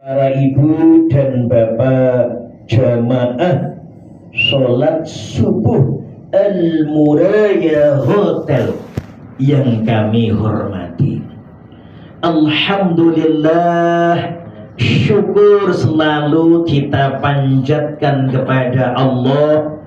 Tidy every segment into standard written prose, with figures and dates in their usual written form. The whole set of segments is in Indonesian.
Para ibu dan bapak jamaah sholat subuh Al-Muraya Hotel yang kami hormati, alhamdulillah, syukur selalu kita panjatkan kepada Allah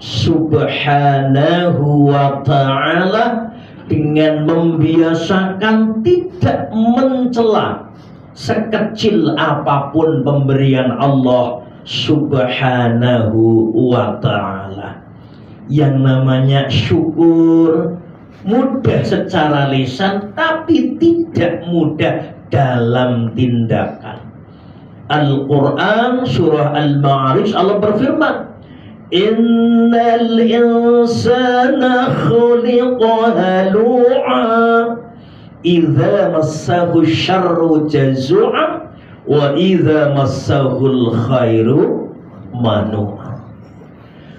Subhanahu wa ta'ala dengan membiasakan tidak mencela sekecil apapun pemberian Allah Subhanahu wa ta'ala. Yang namanya syukur mudah secara lisan, tapi tidak mudah dalam tindakan. Al-Quran surah Al-Ma'arij, Allah berfirman, Innal insana khuliqa halu'a idza massahu syarru jazua wa idza massahul khairu manu'a.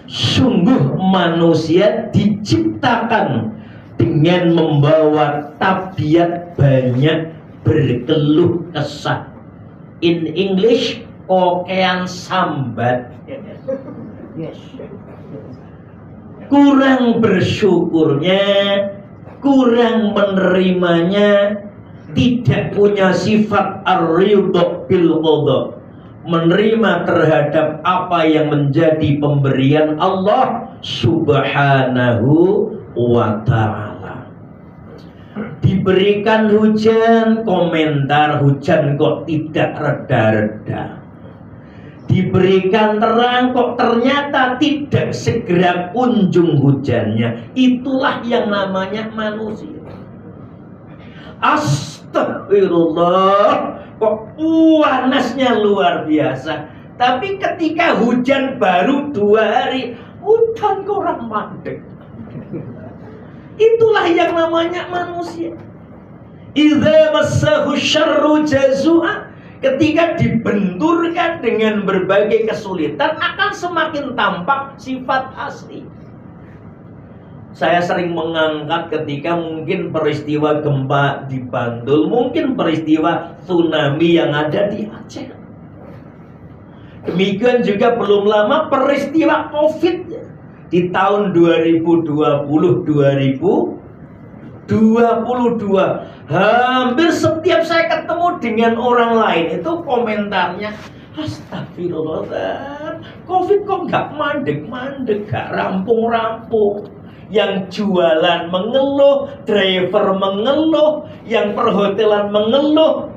Sungguh manusia diciptakan dengan membawa tabiat banyak berkeluh kesah. In English, kokean sambat. Yes. Kurang bersyukurnya, kurang menerimanya, tidak punya sifat ar-ridha bil qada, menerima terhadap apa yang menjadi pemberian Allah Subhanahu wa ta'ala. Diberikan hujan, komentar hujan kok tidak reda-reda. Diberikan terang kok ternyata tidak segera kunjung hujannya. Itulah yang namanya manusia. Astagfirullah, kok panasnya luar biasa. Tapi ketika hujan baru 2 hari, hujan kok orang mandek. Itulah yang namanya manusia. Idza massahu syarru jazua, ketika dibenturkan dengan berbagai kesulitan akan semakin tampak sifat asli. Saya sering mengangkat ketika mungkin peristiwa gempa di Bantul, mungkin peristiwa tsunami yang ada di Aceh. Demikian juga belum lama peristiwa COVID di tahun 2020-2022. Hampir setiap saya ketemu dengan orang lain itu komentarnya, astagfirullah, COVID kok gak mandek-mandek, gak rampung-rampung. Yang jualan mengeluh, driver mengeluh, yang perhotelan mengeluh,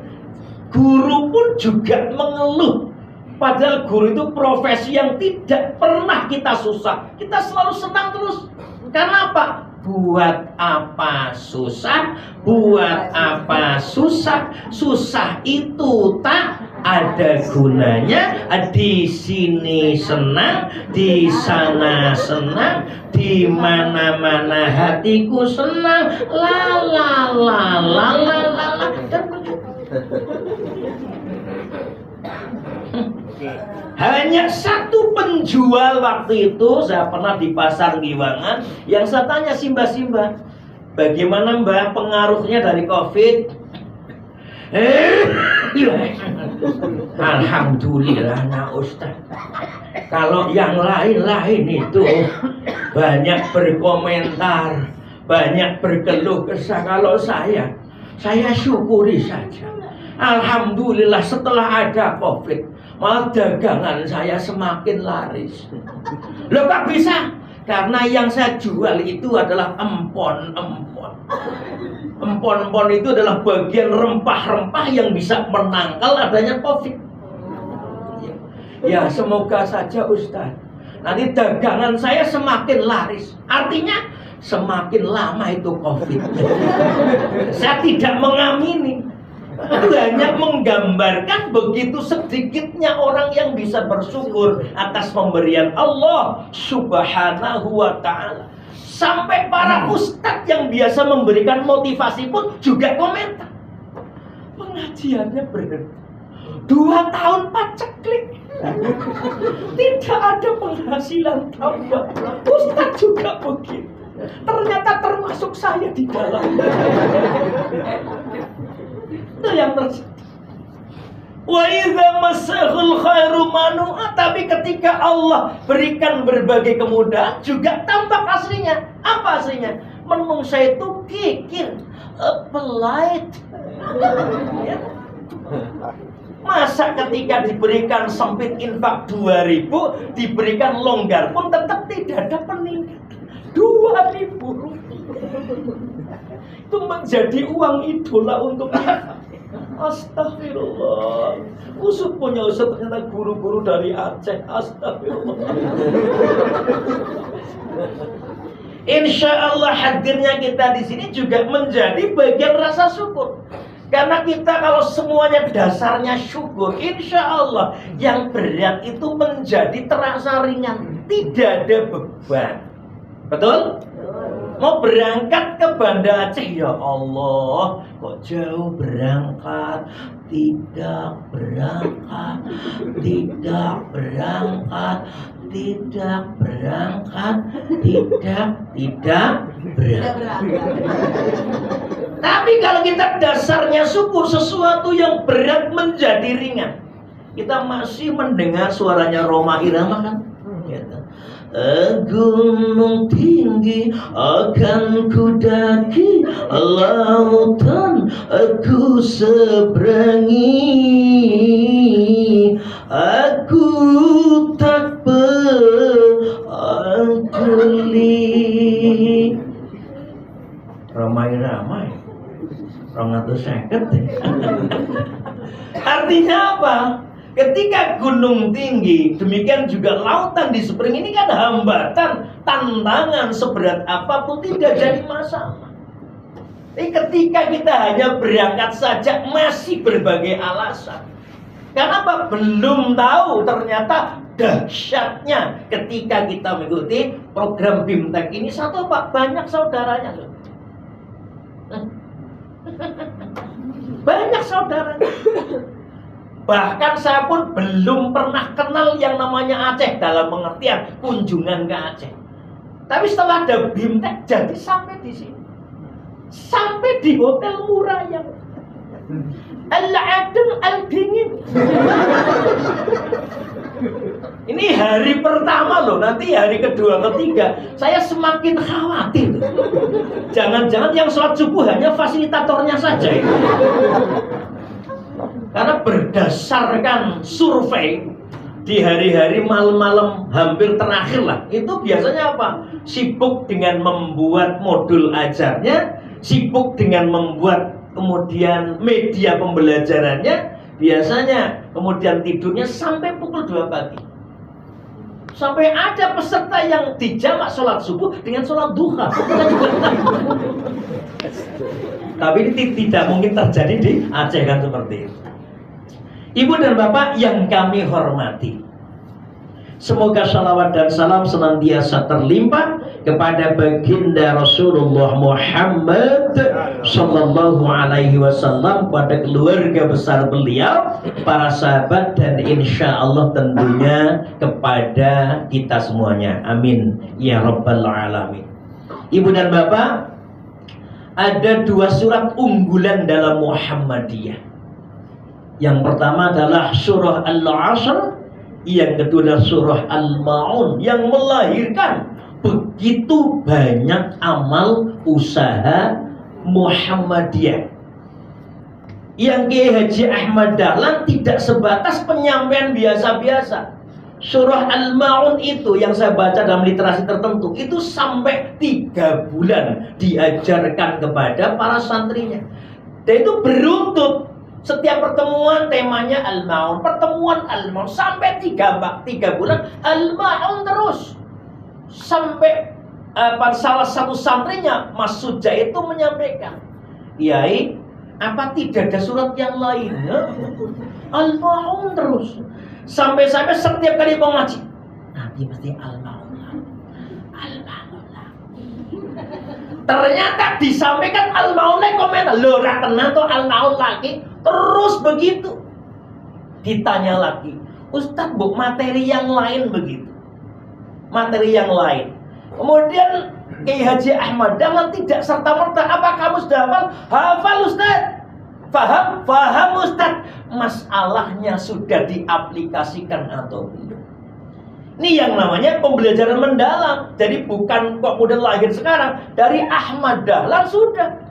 guru pun juga mengeluh. Padahal guru itu profesi yang tidak pernah kita susah, kita selalu senang terus. Karena apa? Buat apa susah? Buat apa susah? Susah itu tak ada gunanya. Di sini senang, di sana senang, di mana-mana hatiku senang. La la la la la la la. Hanya satu penjual waktu itu, saya pernah di pasar Giwangan, yang saya tanya, Simba, bagaimana Mbak pengaruhnya dari COVID? Alhamdulillah, nah Ustaz. Kalau yang lain-lain itu banyak berkomentar, banyak berkeluh kesah. Kalau saya syukuri saja. Alhamdulillah setelah ada COVID, malah dagangan saya semakin laris. Loh kok bisa? Karena yang saya jual itu adalah empon-empon. Empon-empon itu adalah bagian rempah-rempah yang bisa menangkal adanya COVID. Ya semoga saja Ustaz, nanti dagangan saya semakin laris. Artinya semakin lama itu COVID. Saya tidak mengamini. Itu hanya menggambarkan begitu sedikitnya orang yang bisa bersyukur atas pemberian Allah Subhanahu wa ta'ala. Sampai para ustadz yang biasa memberikan motivasi pun juga komentar, pengajiannya berhenti 2 tahun paceklik, tidak ada penghasilan tambah. Ustadz juga begitu. Ternyata termasuk saya di dalam. Itu yang terjadi. Wa idza massahul khairu manua, tapi ketika Allah berikan berbagai kemudahan juga tampak aslinya. Apa aslinya? Menungsa itu kikir, polite. Ya. Masa ketika diberikan sempit infak 2.000, diberikan longgar pun tetap tidak ada peningkatan. 2.000 rupiah itu menjadi uang idola untuk kita. Astagfirullah. Usut punya usut, ternyata guru-guru dari Aceh. Astagfirullah. Insya Allah hadirnya kita di sini juga menjadi bagian rasa syukur. Karena kita kalau semuanya dasarnya syukur, insya Allah yang berat itu menjadi terasa ringan, tidak ada beban. Betul? Mau berangkat ke Banda Aceh, ya Allah, kok jauh berangkat, tidak berangkat, tidak berangkat, tidak berangkat, tidak berangkat. Tapi kalau kita dasarnya syukur, sesuatu yang berat menjadi ringan. Kita masih mendengar suaranya Rhoma Irama kan? Gitu. Gunung tinggi akan ku daki, lautan aku seberangi, aku tak peduli. Rhoma Irama, artinya apa? Ketika gunung tinggi, demikian juga lautan di seberang, ini kan hambatan, tantangan seberat apapun tidak jadi masalah. Tapi ketika kita hanya berangkat saja, masih berbagai alasan. Kenapa? Belum tahu ternyata dahsyatnya ketika kita mengikuti program BIMTEK ini. Satu Pak, banyak saudaranya. Banyak saudaranya. Bahkan saya pun belum pernah kenal yang namanya Aceh dalam pengertian kunjungan ke Aceh. Tapi setelah ada BIMTEK, jadi sampai di sini, sampai di hotel murah yang Al-Adem Al-Dingin. Ini hari pertama loh, nanti hari kedua, ketiga, saya semakin khawatir. Jangan-jangan yang sholat subuh hanya fasilitatornya saja. Karena berdasarkan survei di hari-hari malam-malam hampir terakhir lah, itu biasanya apa? Sibuk dengan membuat modul ajarnya, sibuk dengan membuat kemudian media pembelajarannya, biasanya kemudian tidurnya sampai pukul 2 pagi. Sampai ada peserta yang dijamak sholat subuh dengan sholat duha. Tapi ini tidak mungkin terjadi di Aceh kan seperti itu. Ibu dan Bapak yang kami hormati, semoga salawat dan salam senantiasa terlimpah kepada baginda Rasulullah Muhammad Sallallahu Alaihi Wasallam, pada keluarga besar beliau, para sahabat, dan insya Allah tentunya kepada kita semuanya. Amin ya Rabbal Alamin. Ibu dan Bapak, ada 2 surat unggulan dalam Muhammadiyah. Yang pertama adalah surah Al-Asr, yang kedua adalah surah Al-Ma'un, yang melahirkan begitu banyak amal usaha Muhammadiyah. Yang Kiai Haji Ahmad Dahlan tidak sebatas penyampaian biasa-biasa. Surah Al-Ma'un itu yang saya baca dalam literasi tertentu, itu sampai 3 bulan diajarkan kepada para santrinya. Dan itu beruntut. Setiap pertemuan temanya Al-Ma'un, pertemuan Al-Ma'un, sampai 3 bulan Al-Ma'un terus. Sampai salah satu santrinya, Mas Suja, itu menyampaikan, Kiai, apa tidak ada surat yang lain? Al-Ma'un terus. Sampai-sampai setiap kali mau ngaji, nanti mesti Al-Ma'un lagi. Al-Ma'un lagi. Ternyata disampaikan Al-Ma'un lagi, komentar, loh tenang tuh Al-Ma'un lagi. Terus begitu. Ditanya lagi, Ustadz, Bu, materi yang lain begitu. Materi yang lain. Kemudian Kiai Haji Ahmad Dahlan tidak serta-merta, apa kamu sudah hafal? Hafal Ustadz. Faham Ustaz. Masalahnya sudah diaplikasikan atau belum? Ini yang namanya pembelajaran mendalam. Jadi bukan kok udah lahir sekarang. Dari Ahmad Dahlan sudah.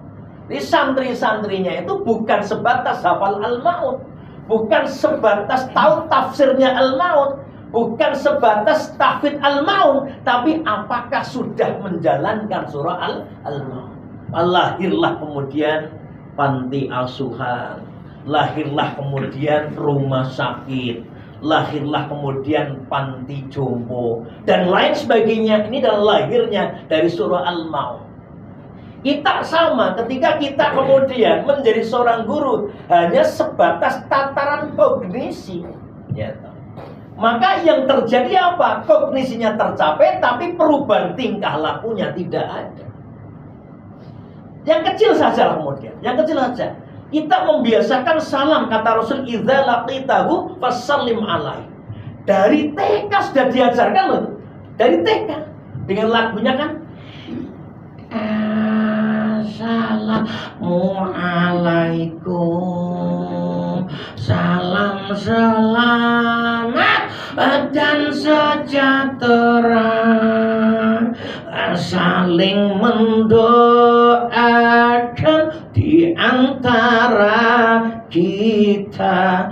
Di santri-santrinya itu bukan sebatas hafal Al-Maun, bukan sebatas tahu tafsirnya Al-Maun, bukan sebatas tahfidz Al-Maun, tapi apakah sudah menjalankan surah Al-Maun. Lahirlah kemudian panti asuhan, lahirlah kemudian rumah sakit, lahirlah kemudian panti jompo dan lain sebagainya. Ini adalah lahirnya dari surah Al-Maun. Kita sama ketika kita kemudian menjadi seorang guru hanya sebatas tataran kognisi, ya. Maka yang terjadi apa? Kognisinya tercapai, tapi perubahan tingkah lakunya tidak ada. Yang kecil saja kemudian, yang kecil saja. Kita membiasakan salam, kata Rasul, idza laqitahu fasallim alaihi. Dari TK sudah diajarkan loh. Dari TK dengan lagunya kan, Assalamualaikum, salam selamat dan sejahtera, saling mendoakan di antara kita,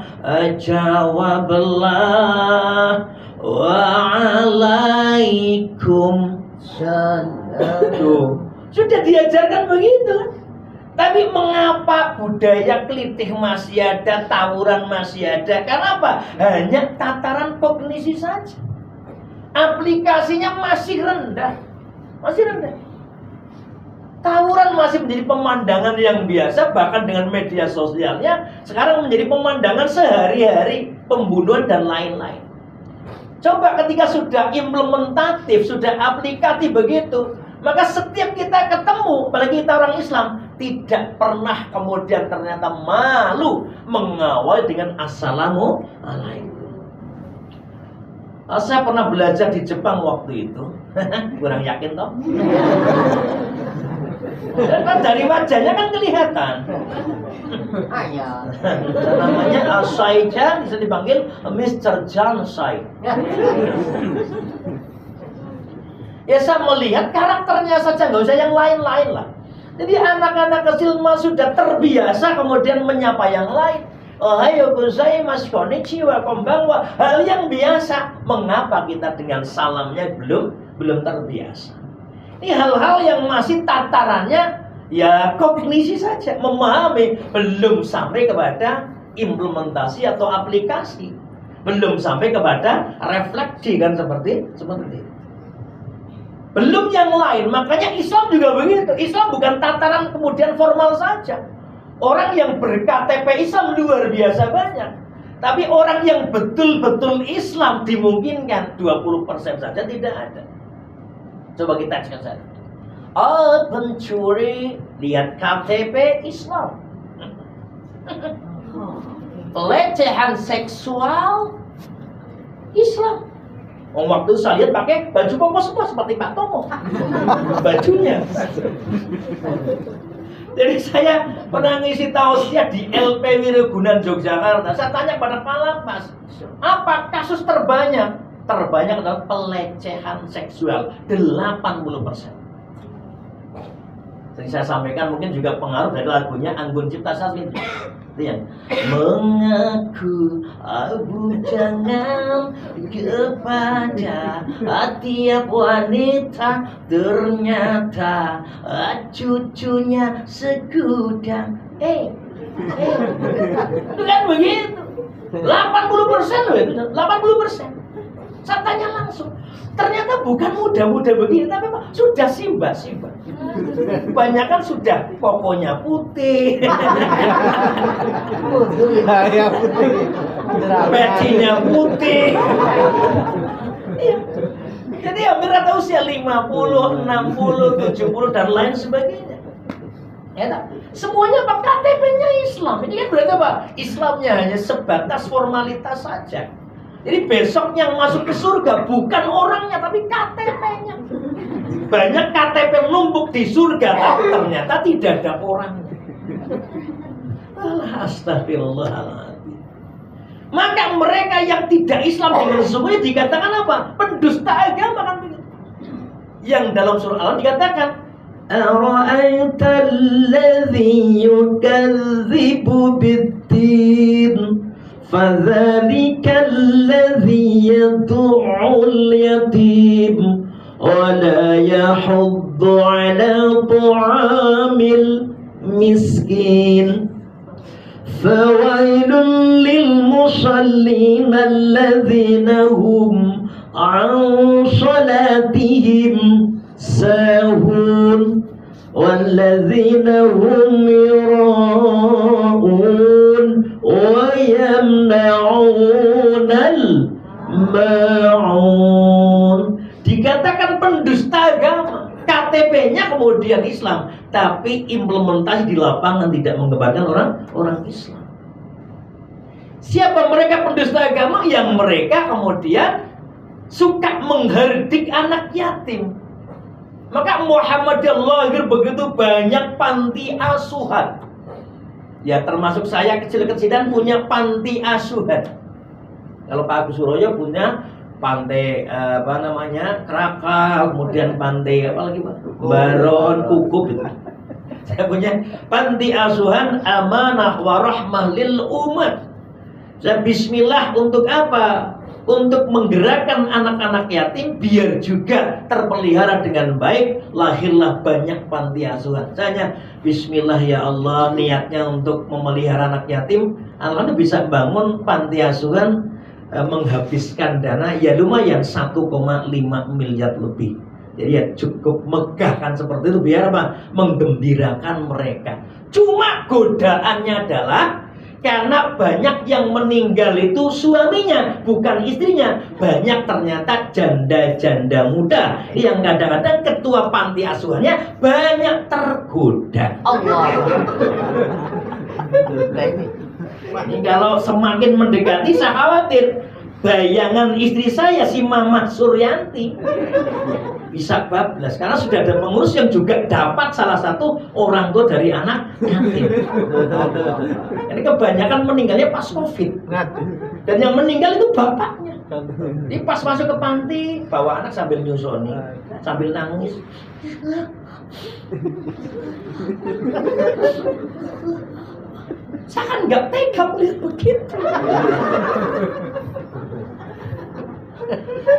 jawablah waalaikum salam. Sudah diajarkan begitu. Tapi mengapa budaya kelitih masih ada, tawuran masih ada? Karena apa? Hanya tataran kognisi saja. Aplikasinya masih rendah. Masih rendah. Tawuran masih menjadi pemandangan yang biasa, bahkan dengan media sosialnya sekarang menjadi pemandangan sehari-hari, pembunuhan dan lain-lain. Coba ketika sudah implementatif, sudah aplikatif begitu, maka setiap kita ketemu, apalagi kita orang Islam, tidak pernah kemudian ternyata malu mengawal dengan Assalamualaikum. Saya pernah belajar di Jepang waktu itu. Kurang yakin toh? Kan dari wajahnya kan kelihatan. Namanya Sai-chan, bisa dipanggil Mr. John Sai. Ya saya melihat karakternya saja, nggak usah yang lain-lain lah. Jadi anak-anak kecil mah sudah terbiasa kemudian menyapa yang lain. Ohayo gozaimasu, konnichiwa, konbanwa. Hal yang biasa. Mengapa kita dengan salamnya belum terbiasa? Ini hal-hal yang masih tatarannya ya kognisi saja, memahami, belum sampai kepada implementasi atau aplikasi, belum sampai kepada refleksi kan seperti itu. Belum yang lain, makanya Islam juga begitu. Islam bukan tataran kemudian formal saja. Orang yang ber-KTP Islam luar biasa banyak. Tapi orang yang betul-betul Islam dimungkinkan 20% saja tidak ada. Coba kita cek saja. Oh, pencuri, lihat KTP Islam. Pelecehan seksual Islam. Waktu saya lihat pakai baju koko semua seperti Pak Tomo. Bajunya. Jadi saya pernah ngisi tausiah di LP Wirogunan Yogyakarta. Saya tanya pada Pak Lapas, apa kasus terbanyak? Terbanyak adalah pelecehan seksual, 80%. Jadi saya sampaikan mungkin juga pengaruh dari lagunya Anggun Cipta Sasmi. Lihat, mengaku aku jangan kepada tiap wanita, ternyata cucunya segudang. Itu kan begitu. 80% loh itu, 80%. Saya tanya langsung, ternyata bukan muda-muda begini, tapi apa? Sudah simba. Kebanyakan sudah kokonya putih, pecinya putih. Jadi hampir rata usia 50, 60, 70 dan lain sebagainya. Ya, semuanya apa? KTP-nya Islam. Ini kan berarti apa? Islamnya hanya sebatas formalitas saja. Jadi besok yang masuk ke surga bukan orangnya, tapi KTP-nya. Banyak KTP numpuk di surga, tapi ternyata tidak ada orangnya. salah. Astagfirullahaladzim. Maka mereka yang tidak Islam dengan sesungguhnya dikatakan apa? Pendusta agama kan begitu. Yang dalam surah Al dikatakan, ara'aital ladzi yukadzibu bid-din fadzalikal ladzi yad'ul yatim wa la yahuddu 'ala ta'amil miskin fawailun lil musallin alladzina hum an salatihim sahun walladzina hum yura'un wa yamna'unal ma'un. Dikatakan pendusta agama, KTP-nya kemudian Islam, tapi implementasi di lapangan tidak mengedepankan orang Islam. Siapa mereka pendusta agama? Yang mereka kemudian suka menghardik anak yatim. Maka Muhammadiyah lahir begitu banyak panti asuhan. Ya termasuk saya kecil-kecilan punya panti asuhan. Kalau Pak Agus Suroyo punya pantai Krakal, kemudian pantai apa lagi Pak? Baron, Kukup gitu. Saya punya panti asuhan amanah warahmah lil umat. Saya bismillah untuk apa? Untuk menggerakkan anak-anak yatim biar juga terpelihara dengan baik. Lahirlah banyak panti asuhan. Saya bismillah ya Allah, niatnya untuk memelihara anak yatim. Anak-anak bisa bangun panti asuhan, menghabiskan dana ya lumayan 1,5 miliar lebih. Jadi ya cukup megah kan seperti itu biar apa? Menggembirakan mereka. Cuma godaannya adalah karena banyak yang meninggal itu suaminya, bukan istrinya. Banyak ternyata janda-janda muda yang kadang-kadang ketua panti asuhannya banyak tergoda. Allah. Ini kalau semakin mendekati saya khawatir bayangan istri saya si Mama Suryanti bisa bablas karena sudah ada pengurus yang juga dapat salah satu orang tua dari anak yatim. Ini kebanyakan meninggalnya pas Covid. Dan yang meninggal itu bapaknya. Jadi pas masuk ke panti bawa anak sambil nyusoni, sambil nangis. Saya kan nggak tega melihat begitu.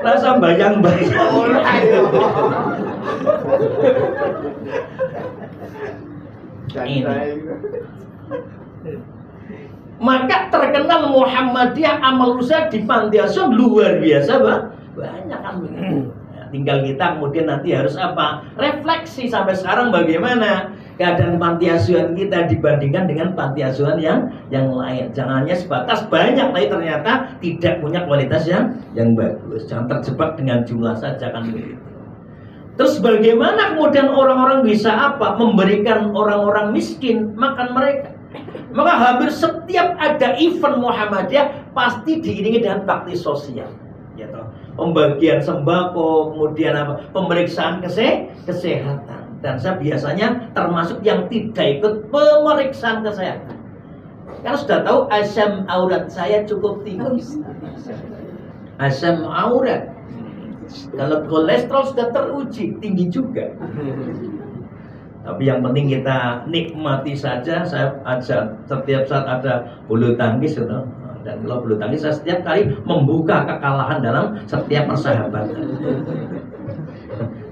Rasa bayang-bayang. Ini. Maka terkenal Muhammadiyah amal usaha di panti asuhan luar biasa, Pak. Banyak kan begitu. Tinggal kita kemudian nanti harus apa? Refleksi sampai sekarang bagaimana keadaan panti asuhan kita dibandingkan dengan panti asuhan yang lain. Jangan hanya sebatas banyak, tapi ternyata tidak punya kualitas yang bagus. Jangan terjebak dengan jumlah saja kan begitu. Terus bagaimana kemudian orang-orang bisa apa? Memberikan orang-orang miskin makan mereka. Maka hampir setiap ada event Muhammadiyah pasti diiringi dengan bakti sosial. Gitu. Pembagian sembako, kemudian apa? Pemeriksaan kesehatan. Dan saya biasanya termasuk yang tidak ikut pemeriksaan kesehatan. Karena sudah tahu asam aurat saya cukup tinggi. Asam aurat. Kalau kolesterol sudah teruji tinggi juga. Tapi yang penting kita nikmati saja. Saya setiap saat ada bulu tangkis gitu. Dan kalau bulu tangkis saya setiap kali membuka kekalahan dalam setiap persahabatan.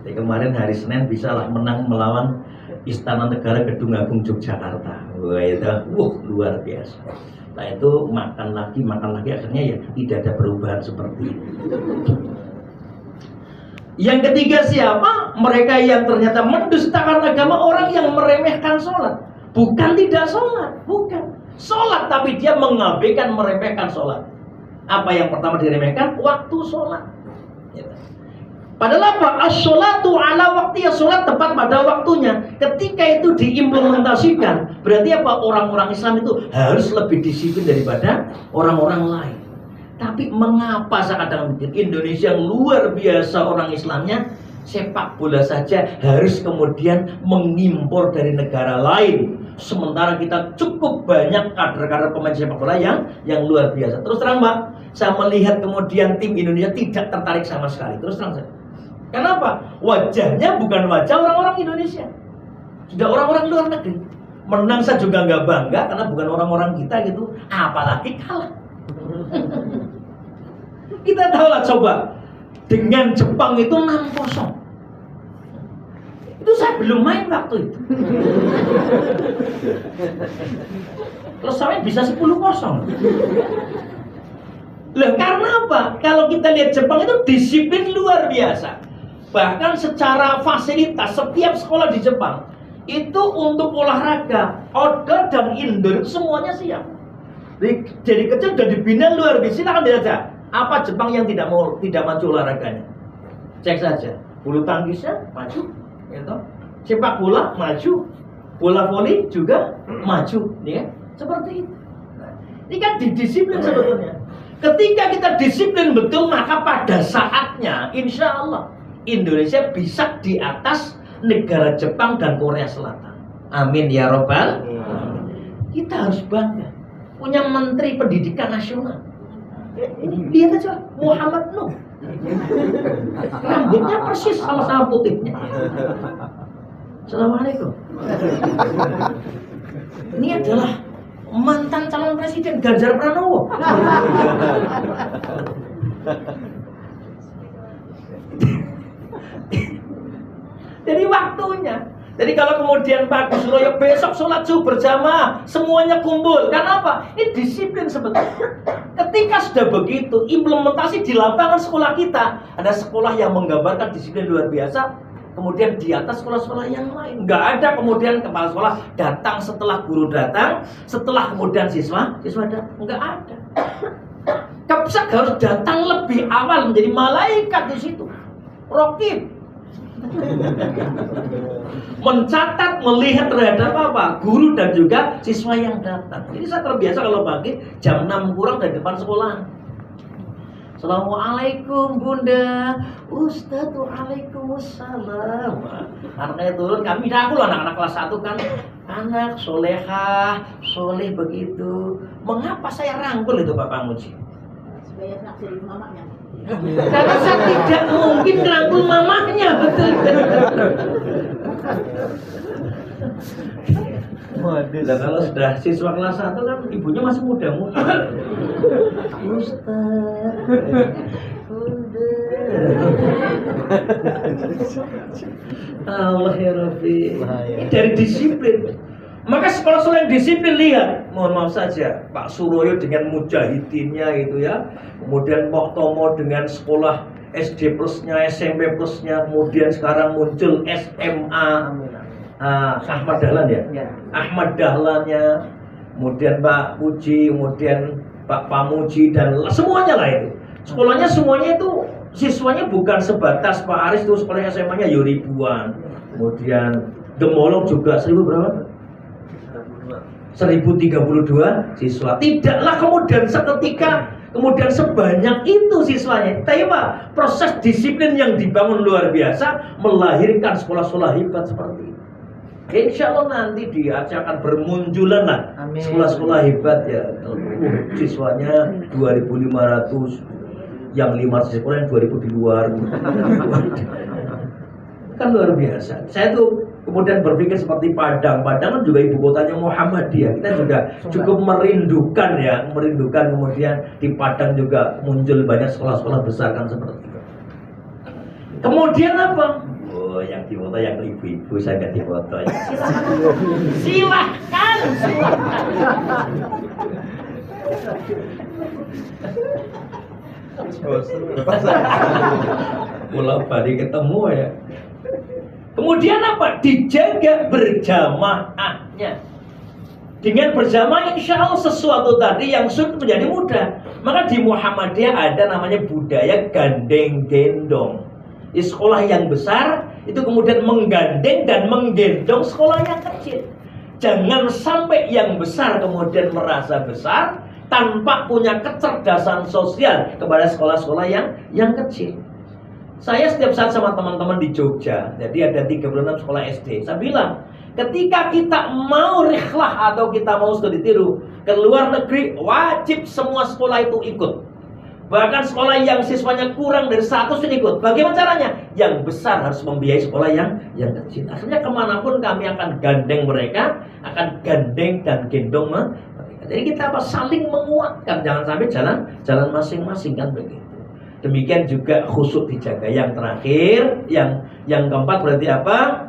Jadi kemarin hari Senin bisalah menang melawan Istana Negara Gedung Agung Yogyakarta. Wah itu, luar biasa. Nah itu makan lagi akhirnya ya tidak ada perubahan seperti itu. Yang ketiga siapa? Mereka yang ternyata mendustakan agama, orang yang meremehkan sholat. Bukan tidak sholat, bukan. Sholat tapi dia mengabaikan, meremehkan sholat. Apa yang pertama diremehkan? Waktu sholat. Padahal apa? As-sholatu ala waktu ya, sholat tepat pada waktunya. Ketika itu diimplementasikan, berarti apa? Orang-orang Islam itu harus lebih disiplin daripada orang-orang lain. Tapi mengapa kadang Indonesia yang luar biasa orang Islamnya, sepak bola saja harus kemudian mengimpor dari negara lain. Sementara kita cukup banyak kader-kader pemain sepak bola yang luar biasa. Terus terang Pak, saya melihat kemudian tim Indonesia tidak tertarik sama sekali. Terus terang saya. Kenapa? Wajahnya bukan wajah orang-orang Indonesia. Sudah orang-orang luar negeri. Menang saya juga nggak bangga karena bukan orang-orang kita gitu. Apalagi kalah. Kita tahulah coba. Dengan Jepang itu 6-0. Itu saya belum main waktu itu. Terus saya bisa 10-0. Loh, karena apa? Kalau kita lihat Jepang itu disiplin luar biasa. Bahkan secara fasilitas setiap sekolah di Jepang itu untuk olahraga outdoor dan indoor semuanya siap. Jadi kecil sudah dibina luar biasa. Silakan diajak. Apa Jepang yang tidak maju olahraganya? Cek saja. Bulu tangkisnya maju. Gitu. Sepak bola maju, bola voli juga maju, ya seperti itu. Nah, ini kan didisiplin sebetulnya. Ketika kita disiplin betul, maka pada saatnya, insya Allah Indonesia bisa di atas negara Jepang dan Korea Selatan. Amin ya robbal. Kita harus bangga punya Menteri Pendidikan Nasional. Lihat aja Muhammad Nuh. Rambutnya persis sama-sama putihnya. Assalamualaikum. Ini adalah mantan calon presiden Ganjar Pranowo. Jadi waktunya. Jadi kalau kemudian Pak Kusroyo besok sholat subuh berjamaah, semuanya kumpul. Kenapa? Ini disiplin sebetulnya. Ketika sudah begitu, implementasi di lapangan sekolah kita, ada sekolah yang menggambarkan disiplin luar biasa. Kemudian di atas sekolah-sekolah yang lain, nggak ada kemudian kepala sekolah datang setelah guru datang, setelah kemudian siswa datang, nggak ada. Kapsak harus datang lebih awal menjadi malaikat di situ. Rokib. Mencatat, melihat terhadap apa? Guru dan juga siswa yang datang. Jadi saya terbiasa kalau pagi jam 6 kurang dari depan sekolah. Assalamualaikum Bunda. Ustadz, waalaikumsalam. Anaknya turun, kami aku loh anak-anak kelas 1 kan. Anak solehah, soleh begitu. Mengapa saya rangkul itu Bapak Muji? Supaya naksir mamanya. Karena saya tidak mungkin merangkul mamanya, betul. Dan kalau sudah siswa kelas 1 kan ibunya masih muda-muda. Ustaz, Bunda. Allah ya Rabbi. Ini dari disiplin. Maka sekolah-sekolah yang disiplin, lihat, mohon maaf saja, Pak Suroyo dengan mujahidinnya itu ya, kemudian Pak Tomo dengan sekolah SD plusnya, SMP plusnya, kemudian sekarang muncul SMA, Ahmad Dahlan ya, Ahmad Dahlannya, kemudian Pak Puji, kemudian Pak Pamuji dan semuanya lah itu. Sekolahnya semuanya itu siswanya bukan sebatas Pak Aris itu sekolahnya SMA-nya ya ribuan, kemudian Gemolong juga 1000 berapa? 1032 siswa. Tidaklah kemudian seketika kemudian sebanyak itu siswanya. Tapi Pak, proses disiplin yang dibangun luar biasa melahirkan sekolah-sekolah hebat seperti ini. Insya Allah nanti di Aceh akan bermunculan lah sekolah-sekolah hebat ya. Siswanya 2.500, yang 500 sekolah, yang 2.000 di luar. Kan luar biasa. Saya tuh kemudian berpikir seperti Padang. Padang kan juga ibu kotanya Muhammadiyah. Kita juga cukup merindukan ya, merindukan kemudian di Padang juga muncul banyak sekolah-sekolah besar kan seperti itu. Kemudian apa? Oh, yang difoto yang ibu-ibu, saya nggak difoto ya. Silahkan. Mulai balik ketemu ya. Kemudian apa? Dijaga berjamaahnya. Dengan berjamaah insya Allah sesuatu tadi yang sulit menjadi mudah. Maka di Muhammadiyah ada namanya budaya gandeng gendong. Di sekolah yang besar itu kemudian menggandeng dan menggendong sekolah yang kecil. Jangan sampai yang besar kemudian merasa besar tanpa punya kecerdasan sosial kepada sekolah-sekolah yang kecil. Saya setiap saat sama teman-teman di Jogja, jadi ada 36 sekolah SD. Saya bilang, Ketika kita mau rihlah atau kita mau studi tiru ke luar negeri, wajib semua sekolah itu ikut. Bahkan sekolah yang siswanya kurang dari 100 itu ikut. Bagaimana caranya? Yang besar harus membiayai sekolah yang kecil. Akhirnya kemanapun kami akan gandeng mereka, akan gandeng dan gendong mereka. Jadi kita saling menguatkan, jangan sampai jalan masing-masing, kan begitu. Demikian juga khusyuk dijaga. Yang terakhir, yang keempat berarti apa?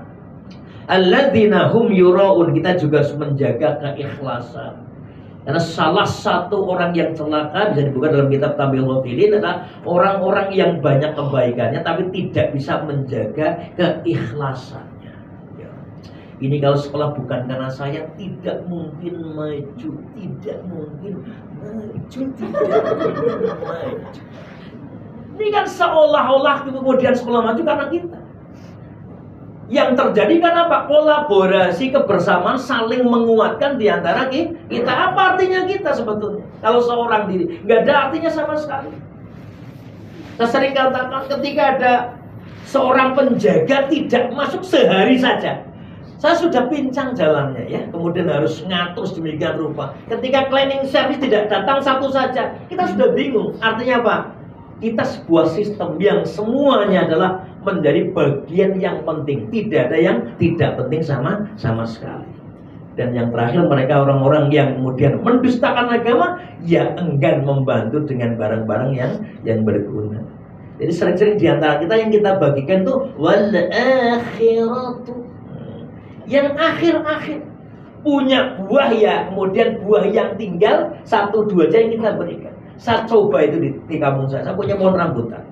Alladzina hum yura'un. Kita juga harus menjaga keikhlasan. Karena salah satu orang yang celaka bisa dibuka dalam kitab Tabi'ul Ghafilin adalah orang-orang yang banyak kebaikannya tapi tidak bisa menjaga keikhlasannya. Ya. Ini kalau sekolah bukan karena saya, tidak mungkin maju, tidak mungkin maju. Ini kan seolah-olah kemudian sekolah maju karena kita. Yang terjadi kan apa? Kolaborasi, kebersamaan, saling menguatkan di antara kita. Apa artinya kita sebetulnya? Kalau seorang diri, nggak ada artinya sama sekali. Saya sering katakan ketika ada seorang penjaga tidak masuk sehari saja, saya sudah pincang jalannya ya. Kemudian harus ngatur sedemikian rupa. Ketika cleaning service tidak datang satu saja, kita sudah bingung. Artinya apa? Kita sebuah sistem yang semuanya adalah menjadi bagian yang penting. Tidak ada yang tidak penting sama sekali. Dan yang terakhir, mereka orang-orang yang kemudian mendustakan agama, ya enggan membantu dengan barang-barang yang berguna. Jadi sering-sering diantara kita yang kita bagikan tuh wal akhiratu, yang akhir-akhir punya buah ya, kemudian buah yang tinggal 1-2 aja yang kita berikan. Saya coba itu di kampung saya punya pohon rambutan.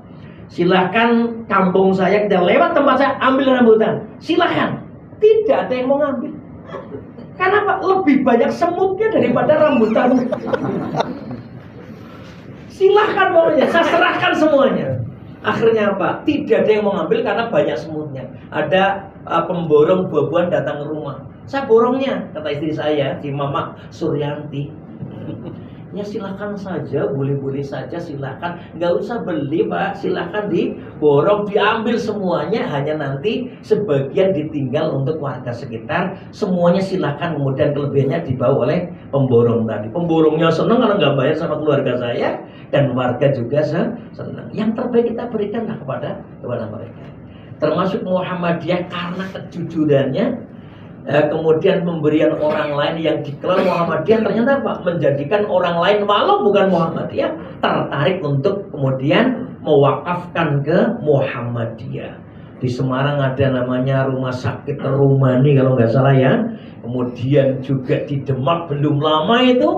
Silahkan kampung saya, kita lewat tempat saya, ambil rambutan. Silahkan. Tidak ada yang mau ngambil. Karena apa? Lebih banyak semutnya daripada rambutan. Silahkan pokoknya, saya serahkan semuanya. Akhirnya apa? Tidak ada yang mau ngambil karena banyak semutnya. Ada pemborong buah-buahan datang ke rumah. Saya borongnya, kata istri saya, si Mama Suryanti. Ya silahkan saja, boleh-boleh saja, silahkan. Nggak usah beli Pak, silahkan diborong, diambil semuanya. Hanya nanti sebagian ditinggal untuk warga sekitar. Semuanya silahkan, kemudian kelebihannya dibawa oleh pemborong tadi. Pemborongnya senang karena nggak bayar sama keluarga saya, dan warga juga senang. Yang terbaik kita berikanlah kepada mereka. Termasuk Muhammadiyah karena kejujurannya, kemudian pemberian orang lain yang dikenal Muhammadiyah, ternyata apa? Menjadikan orang lain walau bukan Muhammadiyah tertarik untuk kemudian mewakafkan ke Muhammadiyah. Di Semarang ada namanya Rumah Sakit Rumani kalau nggak salah ya. Kemudian juga di Demak belum lama itu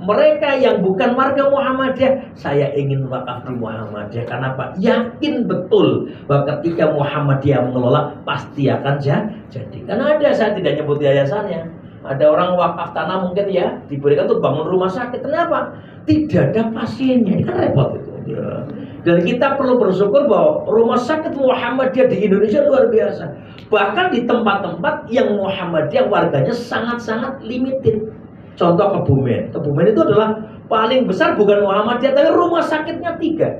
mereka yang bukan warga Muhammadiyah, saya ingin wakaf di Muhammadiyah. Karena apa? Yakin betul bahwa ketika Muhammadiyah mengelola pasti akan jadi. Karena ada, saya tidak nyebut yayasannya, ada orang wakaf tanah mungkin ya, diberikan untuk bangun rumah sakit. Kenapa? Tidak ada pasiennya. Ini kan repot itu ya. Dan kita perlu bersyukur bahwa rumah sakit Muhammadiyah di Indonesia luar biasa. Bahkan di tempat-tempat yang Muhammadiyah warganya sangat-sangat limited. Contoh Kebumen. Kebumen itu adalah paling besar bukan Muhammadiyah, tapi rumah sakitnya 3.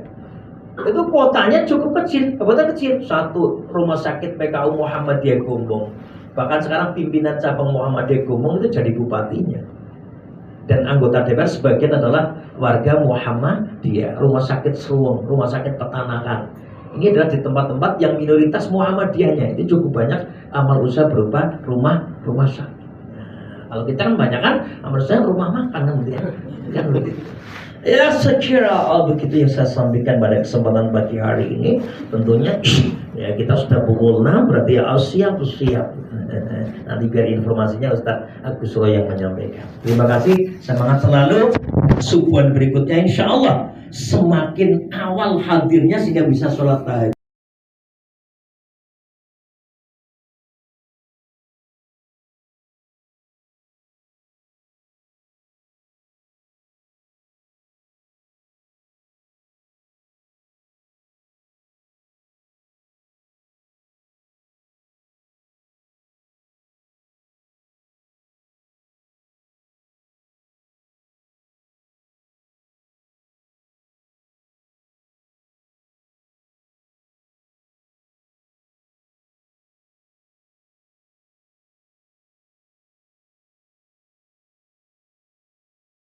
Itu kotanya cukup kecil, kabupaten kecil. 1 rumah sakit PKU Muhammadiyah Gombong. Bahkan sekarang pimpinan cabang Muhammadiyah Gombong itu jadi bupatinya. Dan anggota DPR sebagian adalah warga Muhammadiyah. Rumah sakit Seruang, rumah sakit Petanakan. Ini adalah di tempat-tempat yang minoritas Muhammadiyahnya. Itu cukup banyak amal usaha berupa rumah sakit. Kalau kita kan banyak kan, menurut saya rumah makan kan gitu ya. Kan begitu. Ya sekira begitu yang saya sampaikan pada kesempatan pagi hari ini. Tentunya ya kita sudah pukul 6, berarti ya siap. Nanti biar informasinya Ustaz Agus Roy yang menyampaikan. Terima kasih, semangat selalu. Subuhan berikutnya insya Allah semakin awal hadirnya sehingga bisa sholat tahajud.